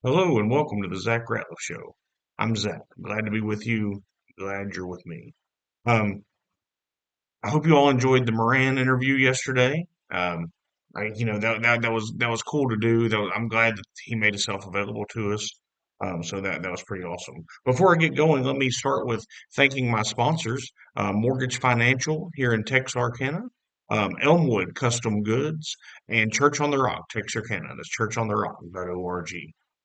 Hello and welcome to the Zach Ratliff Show. I'm Zach. Glad to be with you. Glad you're with me. Um, I hope you all enjoyed the Moran interview yesterday. That was cool to do. I'm glad that he made himself available to us. So that was pretty awesome. Before I get going, let me start with thanking my sponsors: Mortgage Financial here in Texarkana, Elmwood Custom Goods, and Church on the Rock, Texarkana. That's churchontherock.org.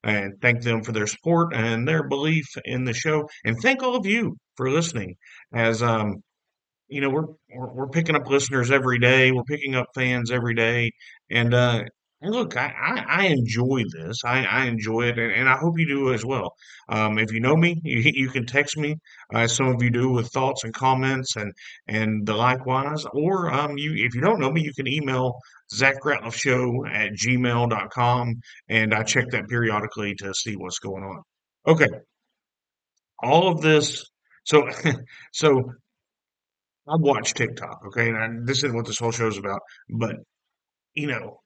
And thank them for their support and their belief in the show. And thank all of you for listening. As we're picking up listeners every day. We're picking up fans every day, and and look, I enjoy this. I enjoy it, and I hope you do as well. If you know me, you can text me. Some of you do with thoughts and comments, and the likewise. Or you if you don't know me, you can email ZachRatliffShow@gmail.com, and I check that periodically to see what's going on. Okay, all of this. So so I watch TikTok, okay, and this isn't what this whole show's about, but you know,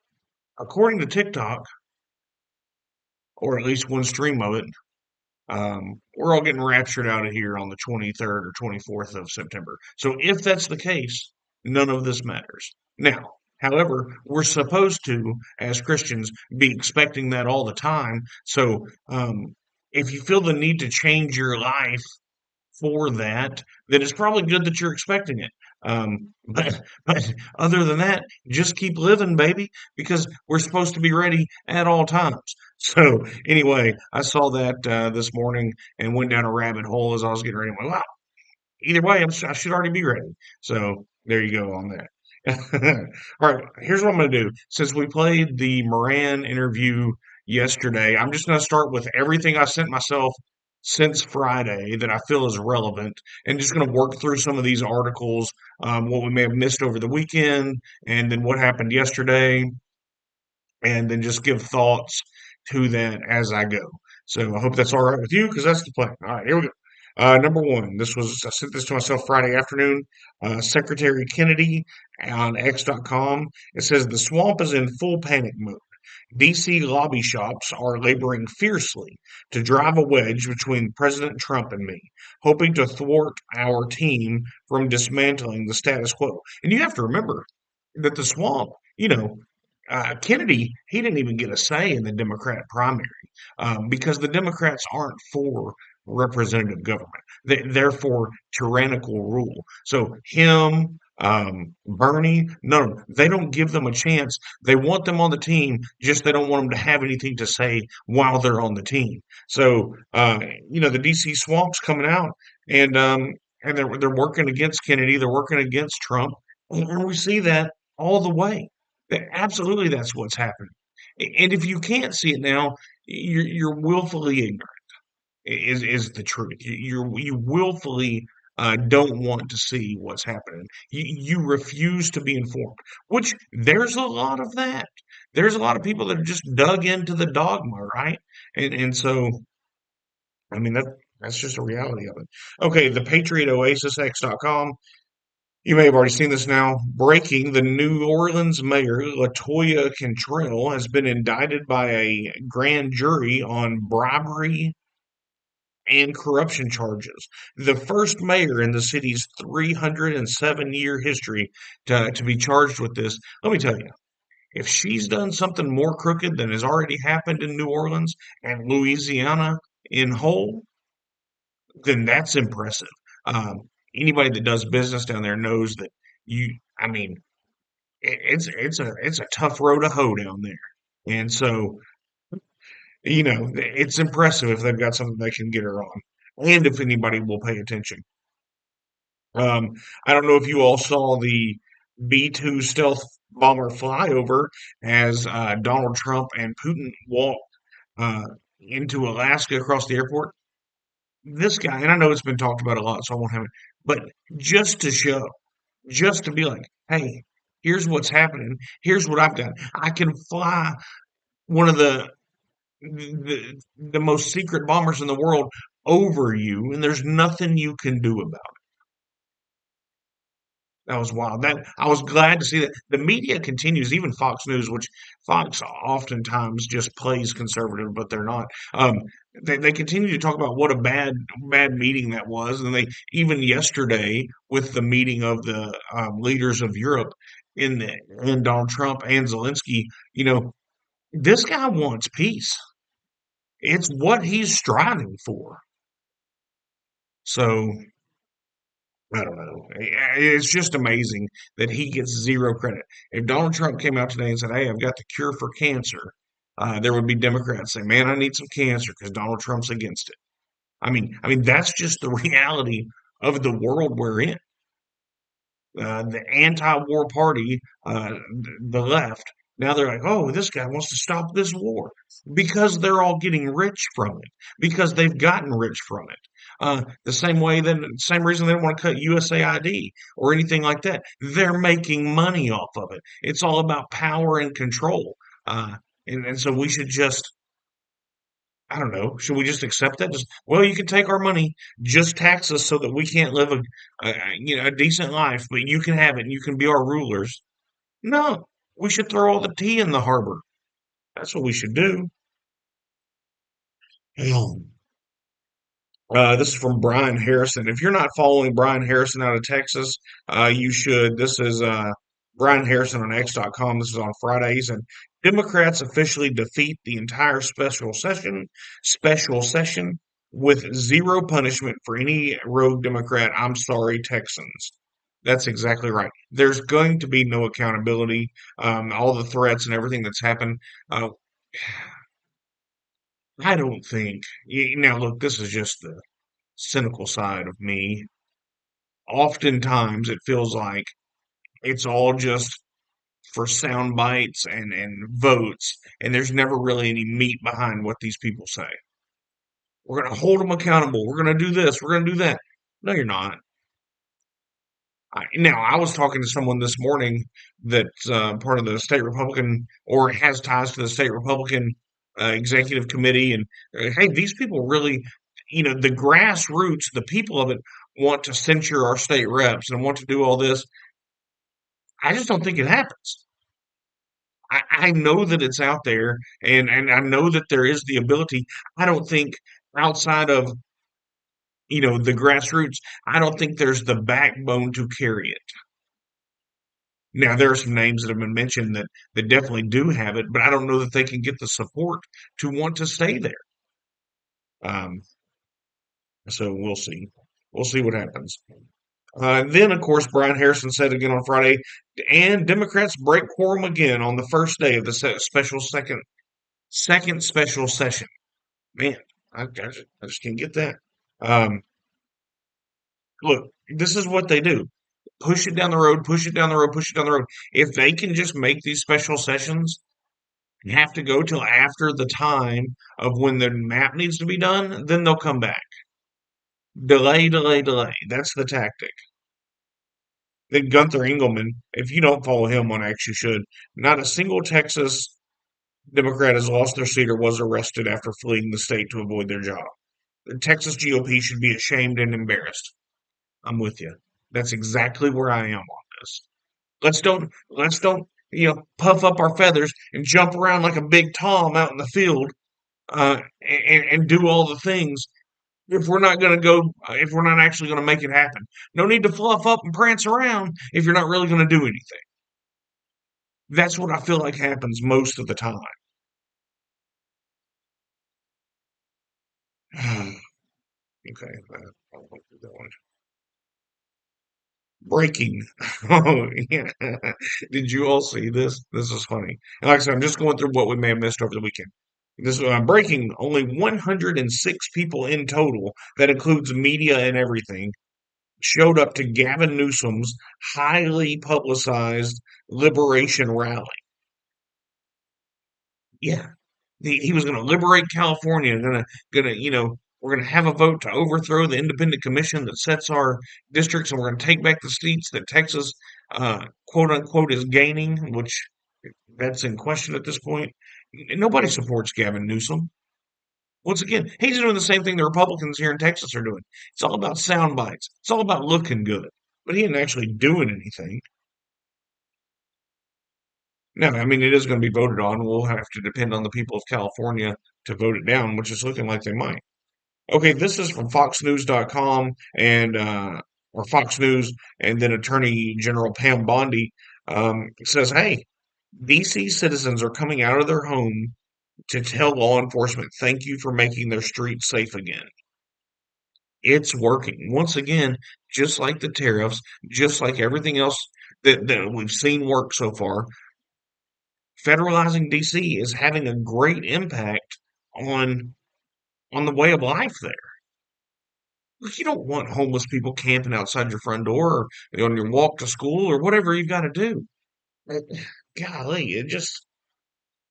according to TikTok, or at least one stream of it, we're all getting raptured out of here on the 23rd or 24th of September. So if that's the case, none of this matters. Now, however, we're supposed to, as Christians, be expecting that all the time. So if you feel the need to change your life for that, then it's probably good that you're expecting it. But other than that, just keep living, baby, because we're supposed to be ready at all times. So anyway, I saw that this morning and went down a rabbit hole as I was getting ready. I went, wow, either way, I should already be ready. So there you go on that. All right, here's what I'm going to do. Since we played the Moran interview yesterday, I'm just going to start with everything I sent myself since Friday that I feel is relevant, and just going to work through some of these articles, what we may have missed over the weekend, and then what happened yesterday, and then just give thoughts to that as I go. So I hope that's all right with you because that's the plan. All right, here we go. Number one, I sent this to myself Friday afternoon. Secretary Kennedy on X.com. It says the swamp is in full panic mode. DC lobby shops are laboring fiercely to drive a wedge between President Trump and me, hoping to thwart our team from dismantling the status quo. And you have to remember that the swamp, Kennedy, he didn't even get a say in the Democrat primary because the Democrats aren't for representative government. They're for tyrannical rule. So him, Bernie, no, they don't give them a chance. They want them on the team, just they don't want them to have anything to say while they're on the team. So, the DC swamp's coming out, and they're working against Kennedy. They're working against Trump, and we see that all the way. Absolutely, that's what's happening. And if you can't see it now, you're willfully ignorant. Is the truth? You willfully don't want to see what's happening. You refuse to be informed. Which there's a lot of that. There's a lot of people that are just dug into the dogma, right? And so I mean that's just a reality of it. Okay, the Patriot OasisX.com. You may have already seen this now. Breaking: the New Orleans mayor, LaToya Cantrell, has been indicted by a grand jury on bribery and corruption charges. The first mayor in the city's 307-year history to be charged with this. Let me tell you, if she's done something more crooked than has already happened in New Orleans and Louisiana in whole, then that's impressive. Anybody that does business down there knows that I mean, it's a tough row to hoe down there, and so it's impressive if they've got something they can get her on, and if anybody will pay attention. Um, I don't know if you all saw the B-2 stealth bomber flyover as Donald Trump and Putin walked uh, into Alaska across the airport. This guy, and I know it's been talked about a lot, so I won't have it, but just to show, just to be like, hey, here's what's happening. Here's what I've got. I can fly one of the most secret bombers in the world over you, and there's nothing you can do about That was wild. That I was glad to see that the media continues, even Fox News, which Fox oftentimes just plays conservative, but they're not. They continue to talk about what a bad meeting that was, and they even yesterday with the meeting of the leaders of Europe in and Donald Trump and Zelensky, this guy wants peace. It's what he's striving for. So I don't know. It's just amazing that he gets zero credit. If Donald Trump came out today and said, "Hey, I've got the cure for cancer," there would be Democrats saying, "Man, I need some cancer because Donald Trump's against it." I mean, that's just the reality of the world we're in. The anti-war party, the left, now they're like, oh, this guy wants to stop this war because they're all getting rich from it, because they've gotten rich from it. Same reason they don't want to cut USAID or anything like that. They're making money off of it. It's all about power and control. And so we should just, I don't know, should we just accept that? Just, well, you can take our money, just tax us so that we can't live a decent life, but you can have it and you can be our rulers. No, we should throw all the tea in the harbor. That's what we should do. This is from Brian Harrison. If you're not following Brian Harrison out of Texas, you should. This is Brian Harrison on X.com. This is on Fridays, and Democrats officially defeat the entire special session with zero punishment for any rogue Democrat. I'm sorry, Texans. That's exactly right. There's going to be no accountability. All the threats and everything that's happened. Uh, I don't think. Now, look, this is just the cynical side of me. Oftentimes it feels like it's all just for sound bites and votes, and there's never really any meat behind what these people say. We're going to hold them accountable. We're going to do this. We're going to do that. No, you're not. Now, I was talking to someone this morning that's part of the state Republican or has ties to the state Republican executive committee, and hey, these people really, the grassroots, the people of it want to censure our state reps and want to do all this. I just don't think it happens. I know that it's out there, and I know that there is the ability. I don't think outside of the grassroots, I don't think there's the backbone to carry it. Now, there are some names that have been mentioned that definitely do have it, but I don't know that they can get the support to want to stay there. Um, so we'll see. We'll see what happens. Then, of course, Brian Harrison said again on Friday, and Democrats break quorum again on the first day of the special second special session. Man, I just can't get that. Um, Look, this is what they do: push it down the road, push it down the road, push it down the road. If they can just make these special sessions have to go till after the time of when the map needs to be done, then they'll come back. Delay, delay, delay. That's the tactic. Then Gunther Engelman, if you don't follow him on X, you should. Not a single Texas Democrat has lost their seat or was arrested after fleeing the state to avoid their job. The Texas GOP should be ashamed and embarrassed. I'm with you. That's exactly where I am on this. Let's don't puff up our feathers and jump around like a big Tom out in the field and do all the things if we're not going to go, if we're not actually going to make it happen. No need to fluff up and prance around if you're not really going to do anything. That's what I feel like happens most of the time. Okay, I'll look through that one. Breaking. Oh, yeah. Did you all see this? This is funny. And like I said, I'm just going through what we may have missed over the weekend. This breaking, only 106 people in total, that includes media and everything, showed up to Gavin Newsom's highly publicized liberation rally. Yeah, he was going to liberate California, we're going to have a vote to overthrow the independent commission that sets our districts, and we're going to take back the seats that Texas, quote unquote, is gaining, which that's in question at this point. Nobody supports Gavin Newsom. Once again, he's doing the same thing the Republicans here in Texas are doing. It's all about sound bites. It's all about looking good. but he isn't actually doing anything. No, I mean, it is going to be voted on. We'll have to depend on the people of California to vote it down, which is looking like they might. Okay, this is from FoxNews.com and or Fox News, and then Attorney General Pam Bondi says, "Hey, DC citizens are coming out of their home to tell law enforcement thank you for making their streets safe again. It's working once again, just like the tariffs, just like everything else that we've seen work so far. Federalizing DC is having a great impact on the way of life there." Look, you don't want homeless people camping outside your front door or on your walk to school or whatever you got to do. Uh, Golly, it just,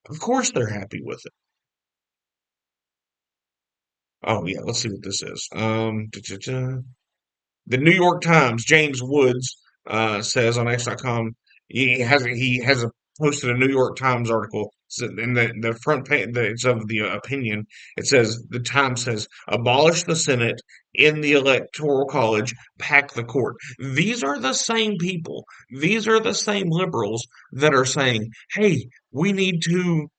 of course they're happy with it. Oh, yeah, let's see what this is. The New York Times, James Woods says on X.com, he has posted a New York Times article. In the front page, it's of the opinion. It says the Times says abolish the Senate, in the Electoral College, pack the court. These are the same people. These are the same liberals that are saying, "Hey, we need to."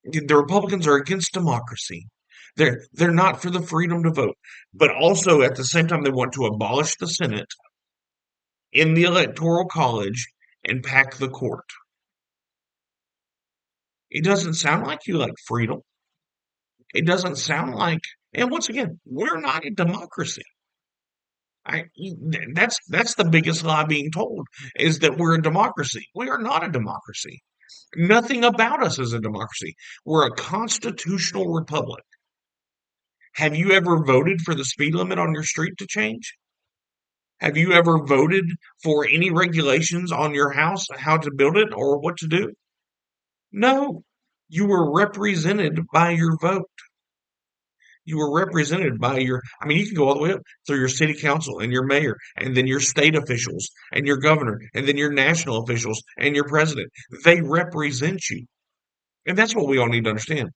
The Republicans are against democracy. They're not for the freedom to vote, but also at the same time they want to abolish the Senate, in the Electoral College, and pack the court. It doesn't sound like you like freedom. It doesn't sound like, and once again, we're not a democracy. That's the biggest lie being told is that we're a democracy. We are not a democracy. Nothing about us is a democracy. We're a constitutional republic. Have you ever voted for the speed limit on your street to change? Have you ever voted for any regulations on your house, how to build it or what to do? No. You were represented by your vote. You were represented by I mean, you can go all the way up through your city council and your mayor, and then your state officials and your governor, and then your national officials and your president. They represent you. And that's what we all need to understand.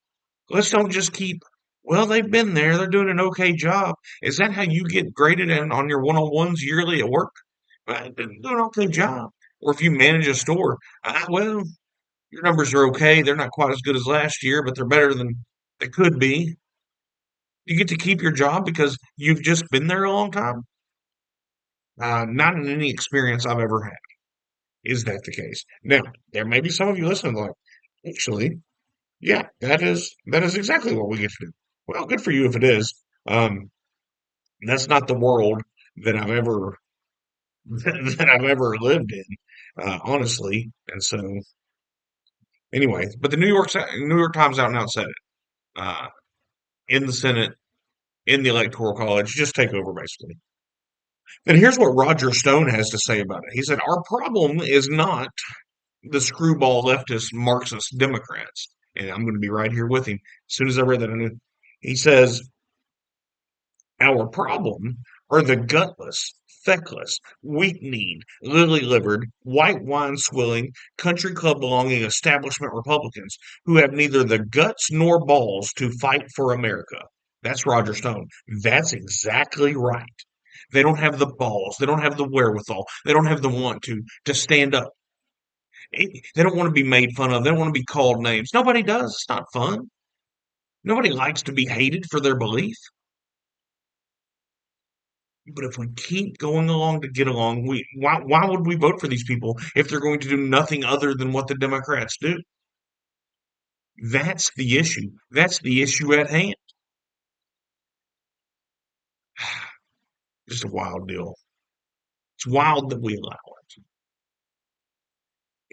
Let's don't just keep, well, they've been there, they're doing an okay job. Is that how you get graded on your one-on-ones yearly at work? They're doing an okay job. Or if you manage a store, well, your numbers are okay. They're not quite as good as last year, but they're better than they could be. You get to keep your job because you've just been there a long time. Not in any experience I've ever had is that the case. Now, there may be some of you listening like, actually, yeah, that is exactly what we get to do. Well, good for you if it is. Um, that's not the world that I've ever that I've ever lived in, honestly. And so, anyway, but the New York Times out and out said it in the Senate, in the Electoral College, just take over basically. And here's what Roger Stone has to say about it. He said, "Our problem is not the screwball leftist Marxist Democrats." And I'm going to be right here with him. As soon as I read that, I knew. He says, "Our problem are the gutless, feckless, weak-kneed, lily-livered, white wine-swilling, country club belonging establishment Republicans who have neither the guts nor balls to fight for America." That's Roger Stone. That's exactly right. They don't have the balls. They don't have the wherewithal. They don't have the want to stand up. They don't want to be made fun of. They don't want to be called names. Nobody does. It's not fun. Nobody likes to be hated for their belief. But if we keep going along to get along, why would we vote for these people if they're going to do nothing other than what the Democrats do? That's the issue. That's the issue at hand. Just a wild deal. It's wild that we allow it.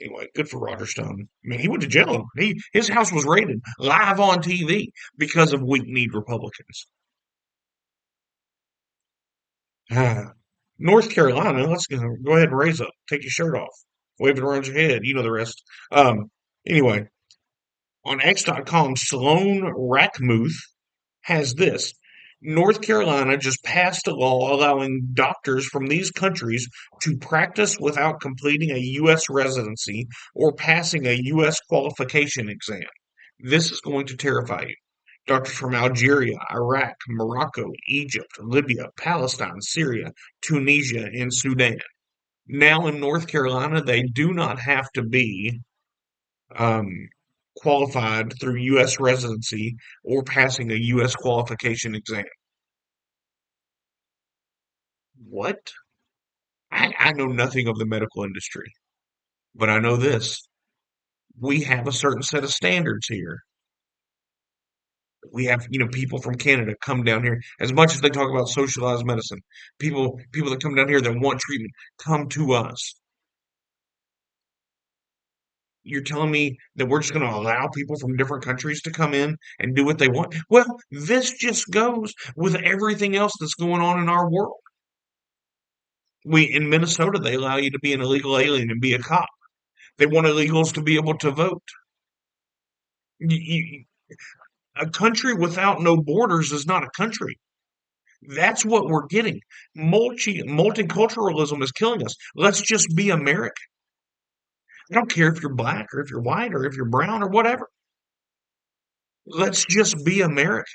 Anyway, good for Roger Stone. I mean, he went to jail. His house was raided live on TV because of weak-kneed Republicans. North Carolina, let's go ahead and raise up. Take your shirt off. Wave it around your head. You know the rest. Anyway, on X.com, Sloan Rackmuth has this. North Carolina just passed a law allowing doctors from these countries to practice without completing a U.S. residency or passing a U.S. qualification exam. This is going to terrify you. Doctors from Algeria, Iraq, Morocco, Egypt, Libya, Palestine, Syria, Tunisia, and Sudan. Now in North Carolina, they do not have to be um, qualified through U.S. residency or passing a U.S. qualification exam. What? I know nothing of the medical industry, but I know this. We have a certain set of standards here. We have, people from Canada come down here. As much as they talk about socialized medicine, people that come down here that want treatment come to us. You're telling me that we're just going to allow people from different countries to come in and do what they want? Well, this just goes with everything else that's going on in our world. In Minnesota, they allow you to be an illegal alien and be a cop. They want illegals to be able to vote. You, a country without no borders is not a country. That's what we're getting. Multiculturalism is killing us. Let's just be American. I don't care if you're black or if you're white or if you're brown or whatever. Let's just be American.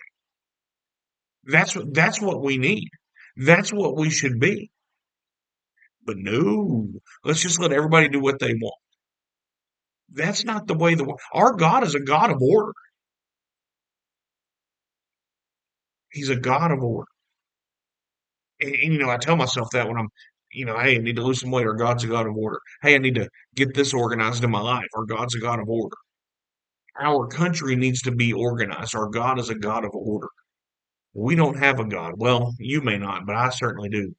That's what we need. That's what we should be. But no, let's just let everybody do what they want. That's not the way our God is a God of order. He's a God of order. And I tell myself that when hey, I need to lose some weight, or God's a God of order. Hey, I need to get this organized in my life, or God's a God of order. Our country needs to be organized. Our God is a God of order. We don't have a God. Well, you may not, but I certainly do.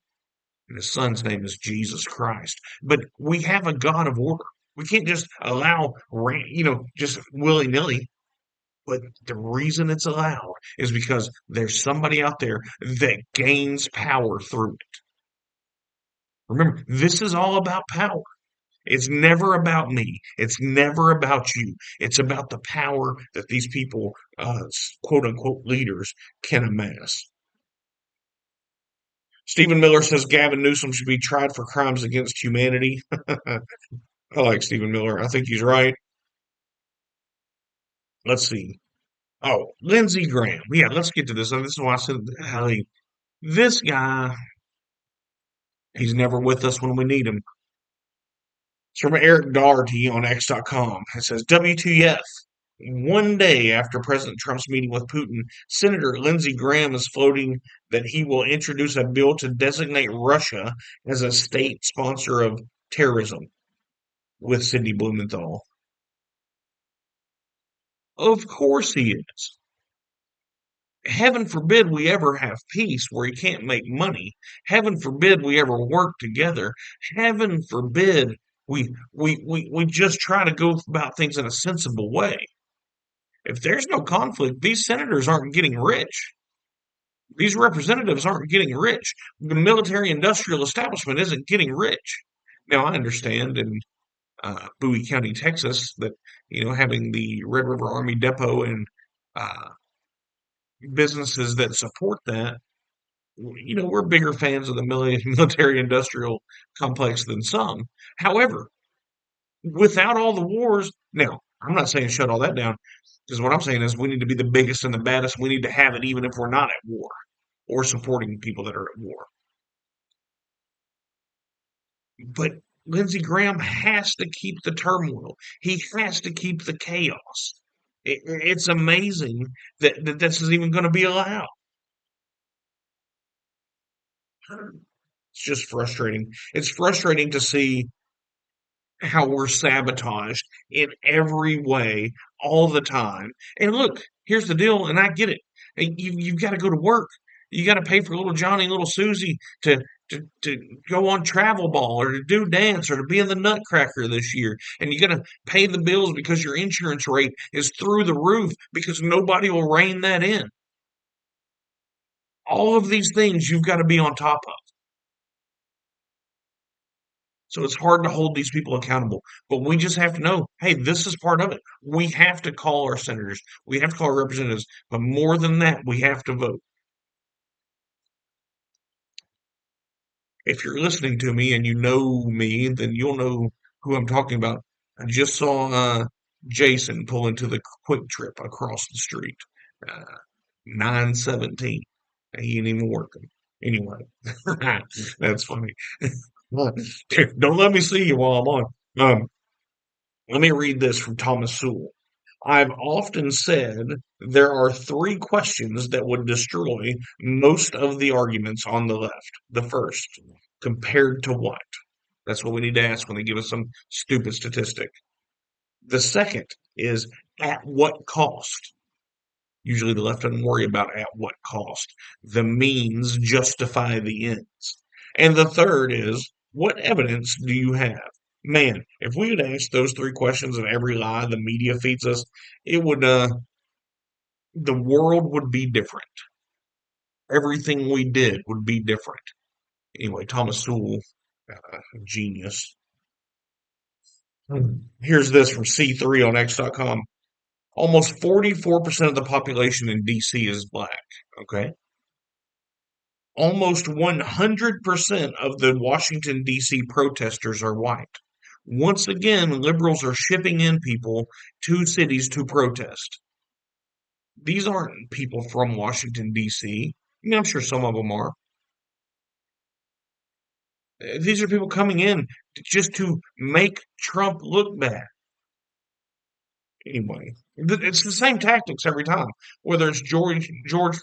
And his son's name is Jesus Christ. But we have a God of order. We can't just allow, just willy nilly. But the reason it's allowed is because there's somebody out there that gains power through it. Remember, this is all about power. It's never about me. It's never about you. It's about the power that these people, quote unquote, leaders can amass. Stephen Miller says Gavin Newsom should be tried for crimes against humanity. I like Stephen Miller. I think he's right. Let's see. Oh, Lindsey Graham. Yeah, let's get to this. This is why I said, this guy, he's never with us when we need him. It's from Eric Doherty on X.com. It says, WTF. One day after President Trump's meeting with Putin, Senator Lindsey Graham is floating that he will introduce a bill to designate Russia as a state sponsor of terrorism with Cindy Blumenthal. Of course he is. Heaven forbid we ever have peace where he can't make money. Heaven forbid we ever work together. Heaven forbid we just try to go about things in a sensible way. If there's no conflict, these senators aren't getting rich. These representatives aren't getting rich. The military industrial establishment isn't getting rich. Now, I understand in Bowie County, Texas, that, having the Red River Army Depot and uh, businesses that support that, we're bigger fans of the military industrial complex than some. However, without all the wars, now, I'm not saying shut all that down, because what I'm saying is we need to be the biggest and the baddest. We need to have it even if we're not at war or supporting people that are at war. But Lindsey Graham has to keep the turmoil. He has to keep the chaos. It's amazing that this is even going to be allowed. It's just frustrating. It's frustrating to see how we're sabotaged in every way all the time. And look, here's the deal, and I get it. You've got to go to work. You got to pay for little Johnny and little Susie to go on travel ball or to do dance or to be in the Nutcracker this year. And you got to pay the bills because your insurance rate is through the roof because nobody will rein that in. All of these things you've got to be on top of. So it's hard to hold these people accountable. But we just have to know, hey, this is part of it. We have to call our senators. We have to call our representatives. But more than that, we have to vote. If you're listening to me and you know me, then you'll know who I'm talking about. I just saw Jason pull into the Quick Trip across the street. Uh, 917. He ain't even working. Anyway, that's funny. Don't let me see you while I'm on. Um, Let me read this from Thomas Sewell. I've often said there are three questions that would destroy most of the arguments on the left. The first, compared to what? That's what we need to ask when they give us some stupid statistic. The second is at what cost? Usually the left doesn't worry about at what cost. The means justify the ends. And the third is what evidence do you have? Man, if we had asked those three questions of every lie the media feeds us, it would the world would be different. Everything we did would be different. Anyway, Thomas Sewell, genius. Here's this from C3 on X.com. Almost 44% of the population in DC is black. Okay. Almost 100% of the Washington, D.C. protesters are white. Once again, liberals are shipping in people to cities to protest. These aren't people from Washington, D.C. I mean, I'm sure some of them are. These are people coming in just to make Trump look bad. Anyway, it's the same tactics every time. Whether it's George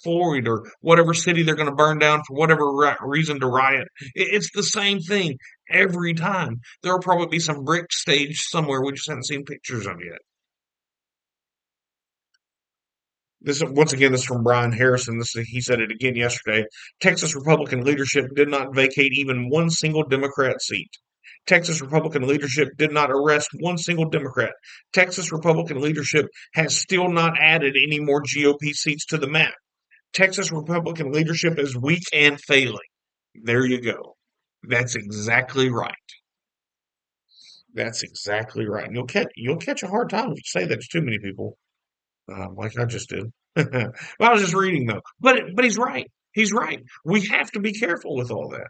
Floyd or whatever city they're going to burn down for whatever reason to riot, it's the same thing every time. There'll probably be some brick stage somewhere we just haven't seen pictures of yet. This once again, this is from Brian Harrison. He said it again yesterday. Texas Republican leadership did not vacate even one single Democrat seat. Texas Republican leadership did not arrest one single Democrat. Texas Republican leadership has still not added any more GOP seats to the map. Texas Republican leadership is weak and failing. There you go. That's exactly right. That's exactly right. And you'll catch a hard time if you say that to too many people. Like I just did. Well, I was just reading though. But he's right. He's right. We have to be careful with all that.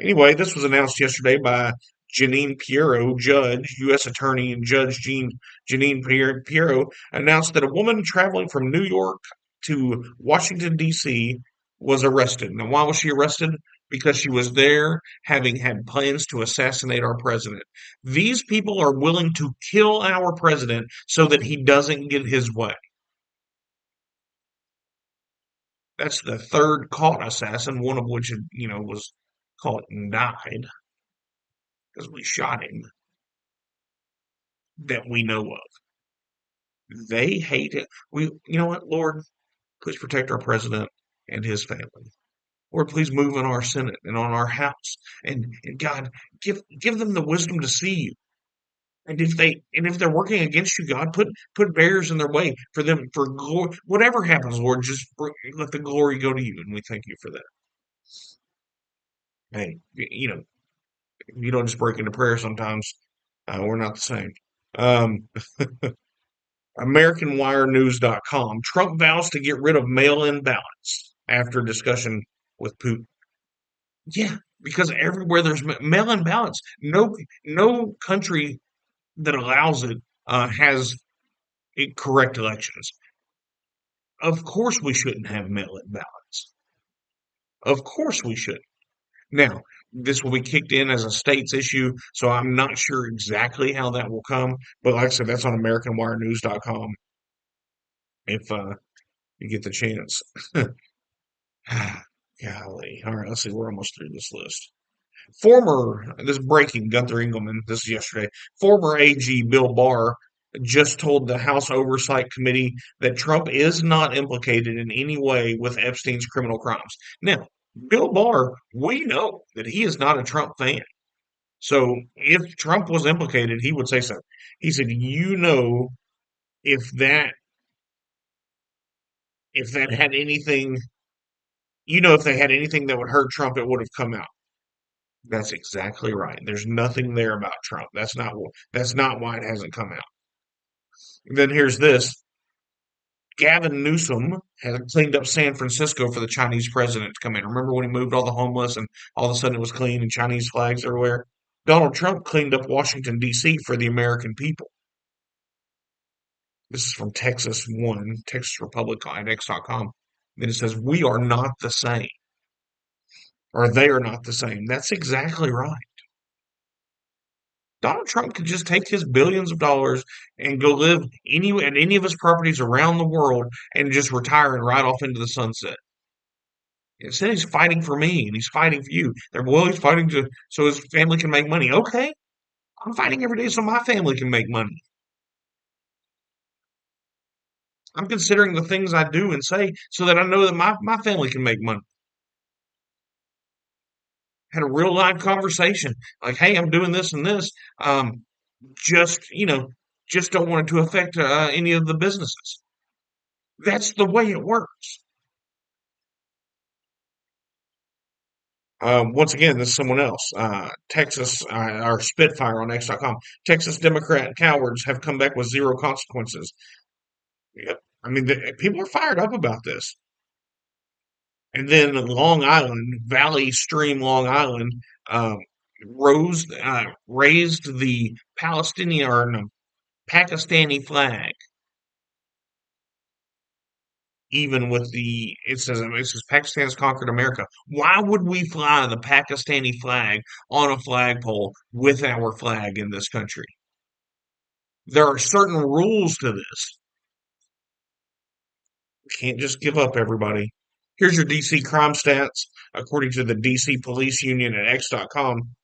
Anyway, this was announced yesterday by Jeanine Pirro, judge, U.S. Attorney, and Judge Jeanine Pirro announced that a woman traveling from New York to Washington, D.C. was arrested. Now, why was she arrested? Because she was there having had plans to assassinate our president. These people are willing to kill our president so that he doesn't get his way. That's the third caught assassin, one of which, was caught and died because we shot him that we know of. They hate it. You know what, Lord, please protect our president and his family. Lord, please move in our Senate and on our House. And God, give them the wisdom to see you. And if they're working against you, God, put barriers in their way for them for glory. Whatever happens, Lord, just let the glory go to you, and we thank you for that. Hey, you don't just break into prayer sometimes. We're not the same. Um, AmericanWireNews.com. Trump vows to get rid of mail-in ballots after discussion with Putin. Yeah, because everywhere there's mail-in ballots, no country that allows it has correct elections. Of course, we shouldn't have mail-in ballots. Of course, we should. Now, this will be kicked in as a states issue, so I'm not sure exactly how that will come. But like I said, that's on AmericanWireNews.com if you get the chance. Golly. All right, let's see. We're almost through this list. This breaking, Gunther Engelman, this is yesterday. Former AG Bill Barr just told the House Oversight Committee that Trump is not implicated in any way with Epstein's criminal crimes. Now, Bill Barr, we know that he is not a Trump fan. So if Trump was implicated, he would say so. He said, if that if that had anything, if they had anything that would hurt Trump, it would have come out. That's exactly right. There's nothing there about Trump. That's not why it hasn't come out. Then here's this. Gavin Newsom has cleaned up San Francisco for the Chinese president to come in. Remember when he moved all the homeless and all of a sudden it was clean and Chinese flags everywhere? Donald Trump cleaned up Washington, D.C. for the American people. This is from Texas One, Texas Republic at X.com. Then it says, we are not the same. or they are not the same. That's exactly right. Donald Trump could just take his billions of dollars and go live at any of his properties around the world and just retire and ride off into the sunset. Instead, he's fighting for me and he's fighting for you. Well, he's fighting so his family can make money. Okay, I'm fighting every day so my family can make money. I'm considering the things I do and say so that I know that my family can make money. Had a real live conversation like, hey, I'm doing this and this. Just, just don't want it to affect any of the businesses. That's the way it works. Once again, this is someone else. Texas, or Spitfire on X.com. Texas Democrat cowards have come back with zero consequences. Yep. I mean, people are fired up about this. And then Long Island, Valley Stream, Long Island, um, raised the Palestinian or no, Pakistani flag, even with it says Pakistan has conquered America. Why would we fly the Pakistani flag on a flagpole with our flag in this country? There are certain rules to this. Can't just give up, everybody. Here's your DC crime stats. According to the DC Police Union at X.com,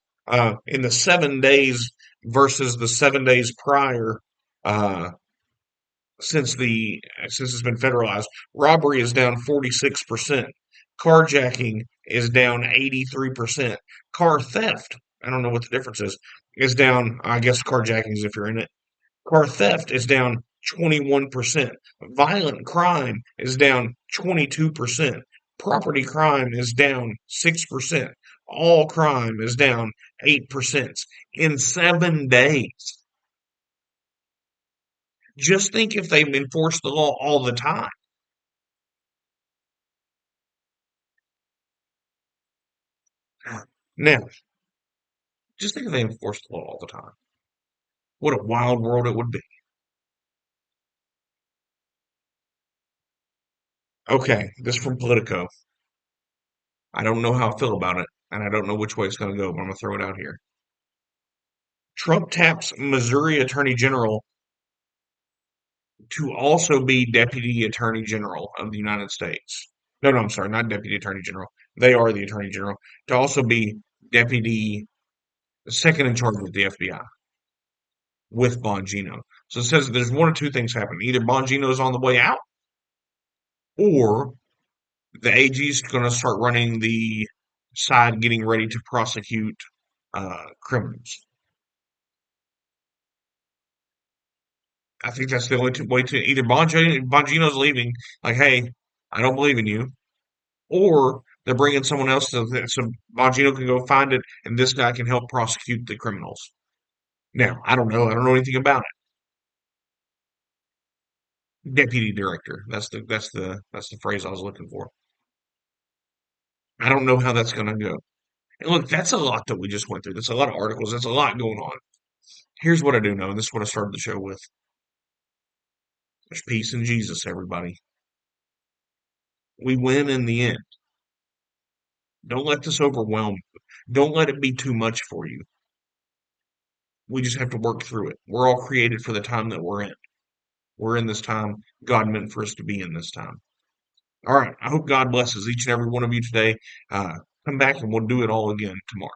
in the 7 days versus the 7 days prior, uh, since it's been federalized, robbery is down 46%. Carjacking is down 83%. Car theft, I don't know what the difference is down. I guess carjacking is if you're in it. Car theft is down 21%. Violent crime is down 22%. Property crime is down 6%. All crime is down 8% in 7 days. Just think if they enforce the law all the time. Now, just think if they enforce the law all the time. What a wild world it would be. Okay, this from Politico. I don't know how I feel about it, and I don't know which way it's going to go, but I'm going to throw it out here. Trump taps Missouri Attorney General to also be Deputy Attorney General of the United States. No, no, I'm sorry, not Deputy Attorney General. They are the Attorney General. To also be Deputy Second in charge of the FBI with Bongino. So it says there's one or two things happening. Either Bongino is on the way out, or the AG is going to start running the side getting ready to prosecute criminals. I think that's the only way to either Bongino's leaving, like, hey, I don't believe in you, or they're bringing someone else so Bongino can go find it, and this guy can help prosecute the criminals. Now, I don't know. I don't know anything about it. Deputy director. That's the phrase I was looking for. I don't know how that's going to go. And look, that's a lot that we just went through. That's a lot of articles. That's a lot going on. Here's what I do know, and this is what I started the show with. There's peace in Jesus, everybody. We win in the end. Don't let this overwhelm you. Don't let it be too much for you. We just have to work through it. We're all created for the time that we're in. We're in this time. God meant for us to be in this time. All right. I hope God blesses each and every one of you today. Come back and we'll do it all again tomorrow.